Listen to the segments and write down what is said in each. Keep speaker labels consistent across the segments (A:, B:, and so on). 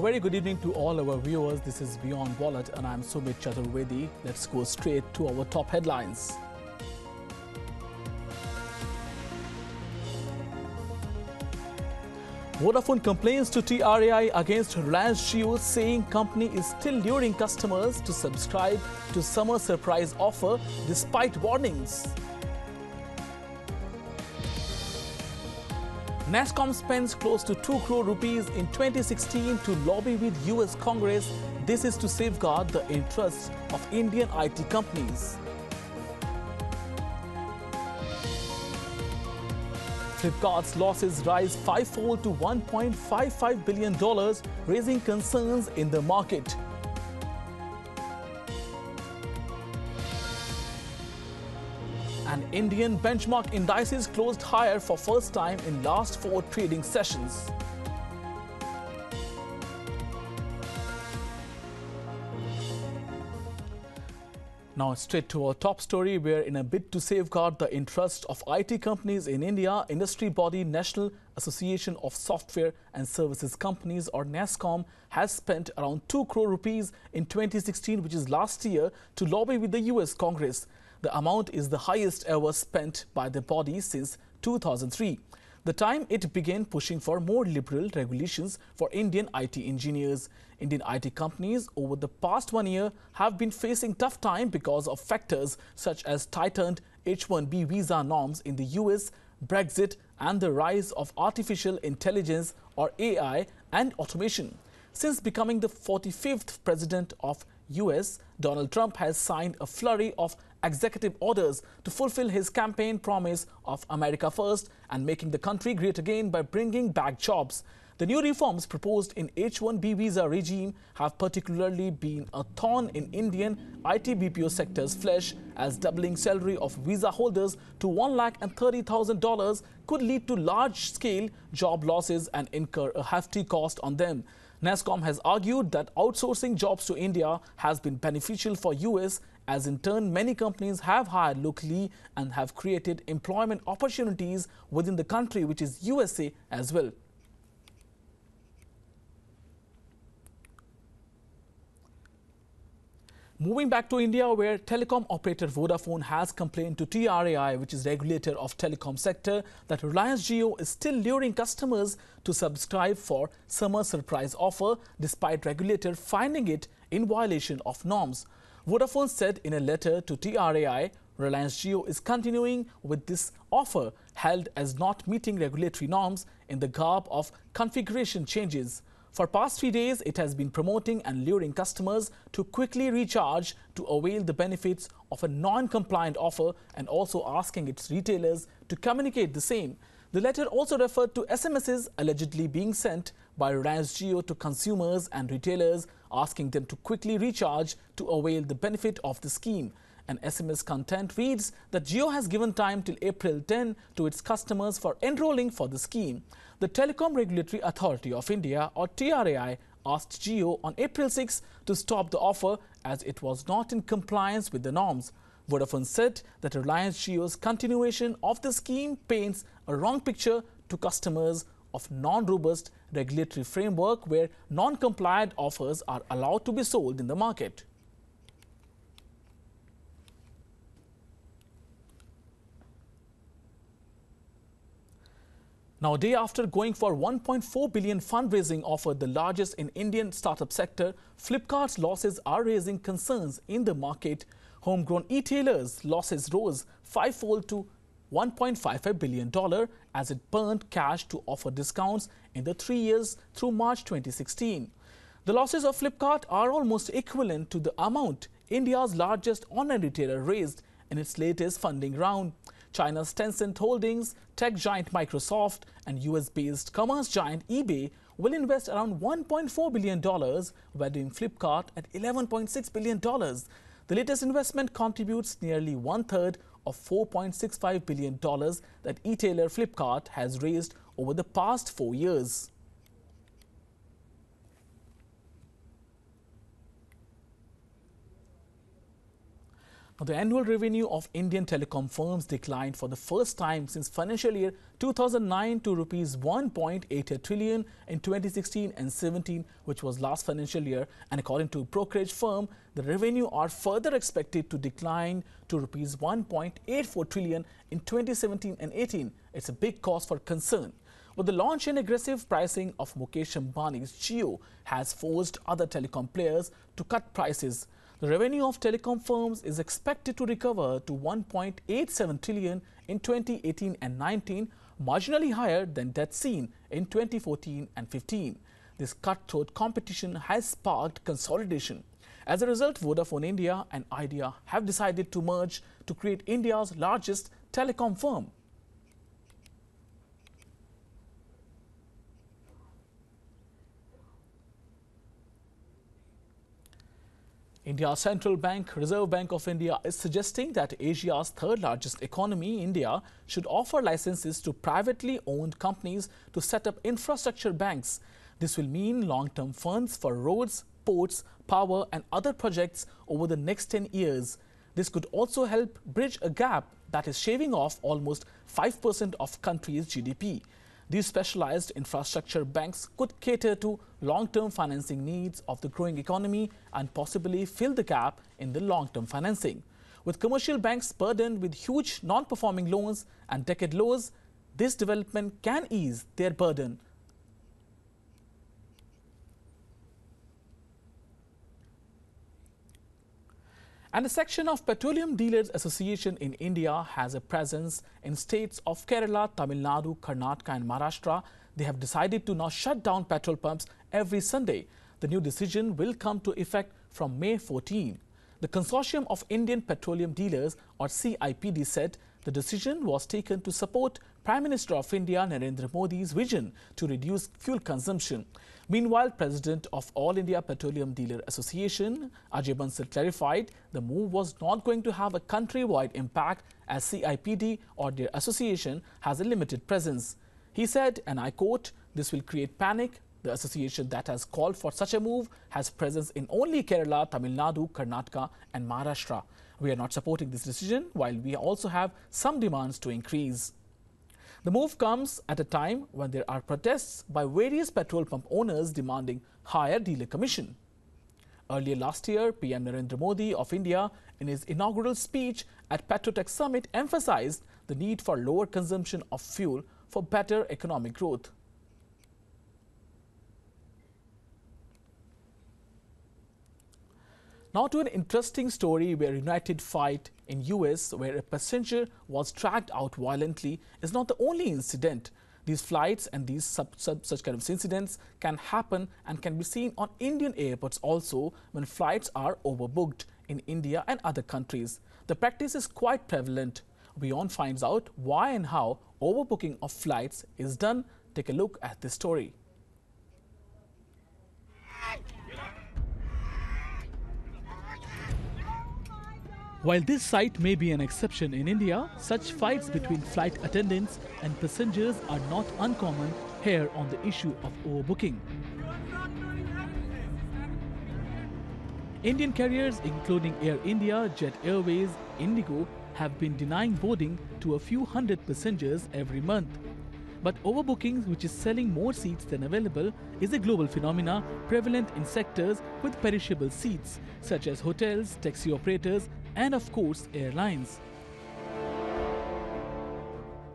A: A very good evening to all our viewers. This is WION Wallet and I'm Sumit Chaturvedi. Let's go straight to our top headlines. Vodafone complains to TRAI against Reliance Jio, saying company is still luring customers to subscribe to summer surprise offer despite warnings. NASSCOM spends close to 2 crore rupees in 2016 to lobby with US Congress. This is to safeguard the interests of Indian IT companies. Flipkart's losses rise fivefold to $1.55 billion, raising concerns in the market. And Indian benchmark indices closed higher for first time in last 4 trading sessions. Now straight to our top story, where in a bid to safeguard the interest of IT companies in India, industry body National Association of Software and Services Companies, or NASSCOM, has spent around 2 crore rupees in 2016, which is last year, to lobby with the US Congress. The amount is the highest ever spent by the body since 2003. The time it began pushing for more liberal regulations for Indian IT engineers. Indian IT companies over the past 1 year have been facing tough time because of factors such as tightened H-1B visa norms in the US, Brexit, and the rise of artificial intelligence or AI and automation. Since becoming the 45th president of US, Donald Trump has signed a flurry of executive orders to fulfill his campaign promise of America First and making the country great again by bringing back jobs. The new reforms proposed in H-1B visa regime have particularly been a thorn in Indian IT BPO sector's flesh, as doubling salary of visa holders to $130,000 could lead to large-scale job losses and incur a hefty cost on them. NASSCOM has argued that outsourcing jobs to India has been beneficial for US, as in turn many companies have hired locally and have created employment opportunities within the country, which is USA as well. Moving back to India, where telecom operator Vodafone has complained to TRAI, which is regulator of telecom sector, that Reliance Jio is still luring customers to subscribe for summer surprise offer despite regulator finding it in violation of norms. Vodafone said in a letter to TRAI, Reliance Jio is continuing with this offer held as not meeting regulatory norms in the garb of configuration changes. For past 3 days, it has been promoting and luring customers to quickly recharge to avail the benefits of a non-compliant offer, and also asking its retailers to communicate the same. The letter also referred to SMSs allegedly being sent by Reliance Jio to consumers and retailers, asking them to quickly recharge to avail the benefit of the scheme. An SMS content reads that Jio has given time till April 10 to its customers for enrolling for the scheme. The Telecom Regulatory Authority of India, or TRAI, asked Jio on April 6 to stop the offer as it was not in compliance with the norms. Vodafone said that Reliance Jio's continuation of the scheme paints a wrong picture to customers of non-robust regulatory framework where non-compliant offers are allowed to be sold in the market. Now, a day after going for 1.4 billion fundraising offer, the largest in Indian startup sector, Flipkart's losses are raising concerns in the market. Homegrown e-tailers' losses rose fivefold to $1.55 billion as it burned cash to offer discounts in the 3 years through March 2016. The losses of Flipkart are almost equivalent to the amount India's largest online retailer raised in its latest funding round. China's Tencent Holdings, tech giant Microsoft, and US-based commerce giant eBay will invest around $1.4 billion, valuing Flipkart at $11.6 billion. The latest investment contributes nearly one-third of $4.65 billion that e-tailer Flipkart has raised over the past 4 years. The annual revenue of Indian telecom firms declined for the first time since financial year 2009 to rupees 1.88 trillion in 2016 and 17, which was last financial year. And according to brokerage firm, the revenue are further expected to decline to rupees 1.84 trillion in 2017 and 18. It's a big cause for concern. But the launch and aggressive pricing of Mukesh Ambani's Jio has forced other telecom players to cut prices. The revenue of telecom firms is expected to recover to 1.87 trillion in 2018 and 19, marginally higher than that seen in 2014 and 15. This cutthroat competition has sparked consolidation. As a result, Vodafone India and Idea have decided to merge to create India's largest telecom firm. India's central bank, Reserve Bank of India, is suggesting that Asia's third largest economy, India, should offer licenses to privately owned companies to set up infrastructure banks. This will mean long-term funds for roads, ports, power and other projects over the next 10 years. This could also help bridge a gap that is shaving off almost 5% of country's GDP. These specialized infrastructure banks could cater to long-term financing needs of the growing economy and possibly fill the gap in the long-term financing. With commercial banks burdened with huge non-performing loans and decade lows, this development can ease their burden. And a section of Petroleum Dealers Association in India has a presence in states of Kerala, Tamil Nadu, Karnataka and Maharashtra. They have decided to now shut down petrol pumps every Sunday. The new decision will come to effect from May 14. The Consortium of Indian Petroleum Dealers, or CIPD, said the decision was taken to support Prime Minister of India Narendra Modi's vision to reduce fuel consumption. Meanwhile, President of All India Petroleum Dealer Association, Ajay Bansal, clarified the move was not going to have a countrywide impact as CIPD or their association has a limited presence. He said, and I quote, "This will create panic. The association that has called for such a move has presence in only Kerala, Tamil Nadu, Karnataka and Maharashtra. We are not supporting this decision, while we also have some demands to increase." The move comes at a time when there are protests by various petrol pump owners demanding higher dealer commission. Earlier last year, PM Narendra Modi of India, in his inaugural speech at Petrotech Summit, emphasized the need for lower consumption of fuel for better economic growth. Now to an interesting story where United fight in US where a passenger was dragged out violently is not the only incident. These flights and these such kind of incidents can happen and can be seen on Indian airports also when flights are overbooked in India and other countries. The practice is quite prevalent. WION finds out why and how overbooking of flights is done. Take a look at this story. While this sight may be an exception in India, such fights between flight attendants and passengers are not uncommon here on the issue of overbooking. Indian carriers including Air India, Jet Airways, Indigo have been denying boarding to a few hundred passengers every month. But overbooking, which is selling more seats than available, is a global phenomena prevalent in sectors with perishable seats such as hotels, taxi operators and of course airlines.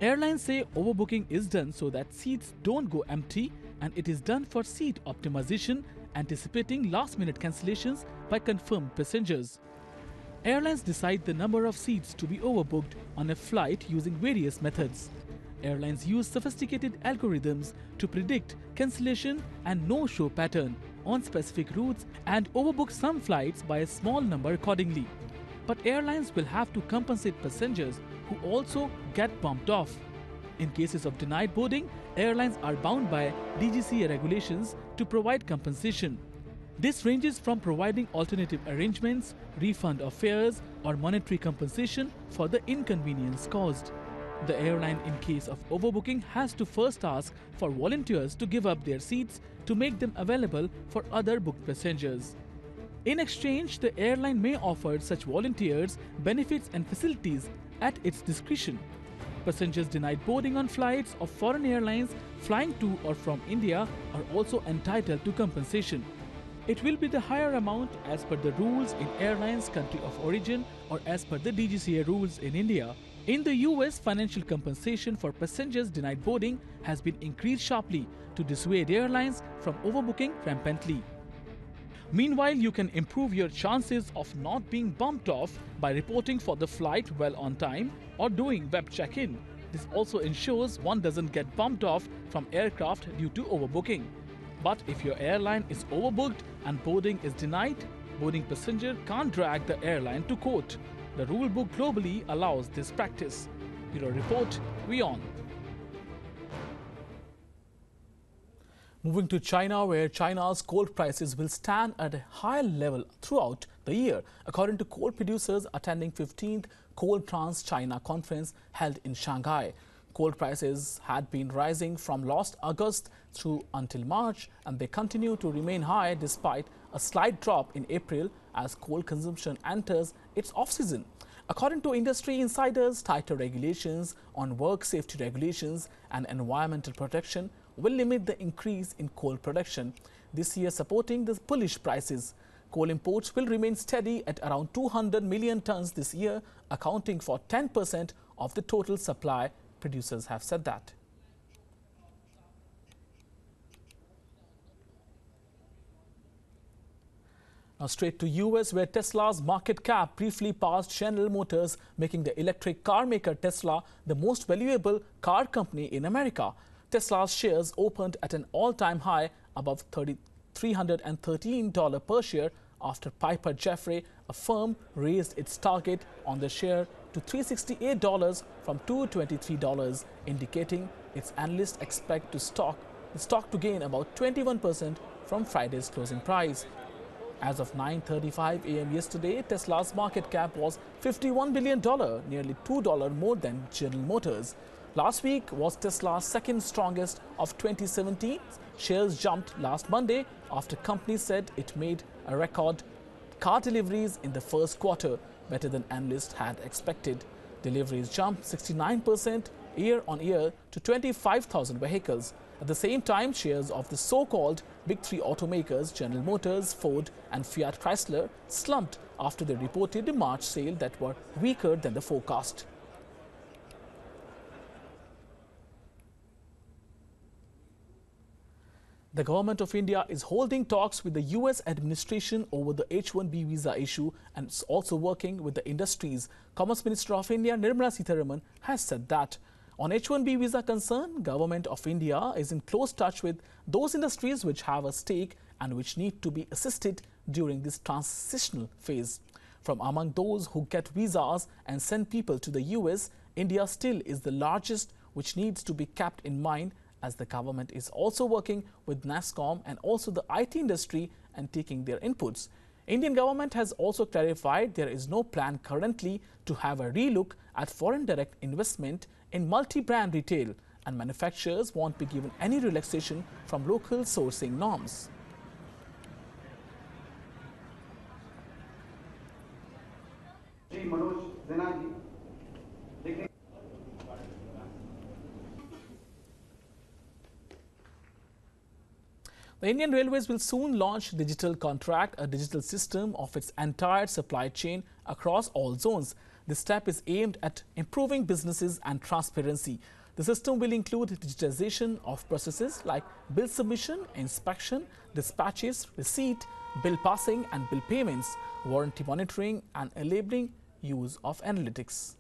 A: Airlines say overbooking is done so that seats don't go empty, and it is done for seat optimization, anticipating last-minute cancellations by confirmed passengers. Airlines decide the number of seats to be overbooked on a flight using various methods. Airlines use sophisticated algorithms to predict cancellation and no-show pattern on specific routes and overbook some flights by a small number accordingly. But airlines will have to compensate passengers who also get bumped off. In cases of denied boarding, airlines are bound by DGCA regulations to provide compensation. This ranges from providing alternative arrangements, refund of fares, or monetary compensation for the inconvenience caused. The airline, in case of overbooking, has to first ask for volunteers to give up their seats to make them available for other booked passengers. In exchange, the airline may offer such volunteers benefits and facilities at its discretion. Passengers denied boarding on flights of foreign airlines flying to or from India are also entitled to compensation. It will be the higher amount as per the rules in airline's country of origin or as per the DGCA rules in India. In the US, financial compensation for passengers denied boarding has been increased sharply to dissuade airlines from overbooking rampantly. Meanwhile, you can improve your chances of not being bumped off by reporting for the flight well on time or doing web check-in. This also ensures one doesn't get bumped off from aircraft due to overbooking. But if your airline is overbooked and boarding is denied, boarding passenger can't drag the airline to court. The rule book globally allows this practice. Bureau Report, WION. Moving to China, where China's coal prices will stand at a high level throughout the year, according to coal producers attending 15th Coal Trans-China Conference held in Shanghai. Coal prices had been rising from last August through until March, and they continue to remain high despite a slight drop in April as coal consumption enters its off-season. According to industry insiders, tighter regulations on work safety regulations and environmental protection will limit the increase in coal production this year, supporting the bullish prices. Coal imports will remain steady at around 200 million tons this year, accounting for 10% of the total supply. Producers have said that. Now straight to US, where Tesla's market cap briefly passed General Motors, making the electric car maker Tesla the most valuable car company in America. Tesla's shares opened at an all-time high above $313 per share after Piper Jaffray, a firm, raised its target on the share to $368 from $223, indicating its analysts expect the stock to gain about 21% from Friday's closing price. As of 9:35 a.m. yesterday, Tesla's market cap was $51 billion, nearly $2 more than General Motors. Last week was Tesla's second strongest of 2017. Shares jumped last Monday after company said it made a record car deliveries in the first quarter, better than analysts had expected. Deliveries jumped 69% year-on-year to 25,000 vehicles. At the same time, shares of the so-called Big Three automakers, General Motors, Ford and Fiat Chrysler, slumped after they reported a March sale that were weaker than the forecast. The government of India is holding talks with the US administration over the H-1B visa issue and is also working with the industries. Commerce Minister of India, Nirmala Sitharaman, has said that. On H-1B visa concern, Government of India is in close touch with those industries which have a stake and which need to be assisted during this transitional phase. From among those who get visas and send people to the US, India still is the largest, which needs to be kept in mind, as the government is also working with NASSCOM and also the IT industry and taking their inputs. Indian government has also clarified there is no plan currently to have a relook at foreign direct investment in multi-brand retail, and manufacturers won't be given any relaxation from local sourcing norms. The Indian Railways will soon launch Digital Contract, a digital system of its entire supply chain across all zones. This step is aimed at improving businesses and transparency. The system will include digitization of processes like bill submission, inspection, dispatches, receipt, bill passing and bill payments, warranty monitoring and enabling use of analytics.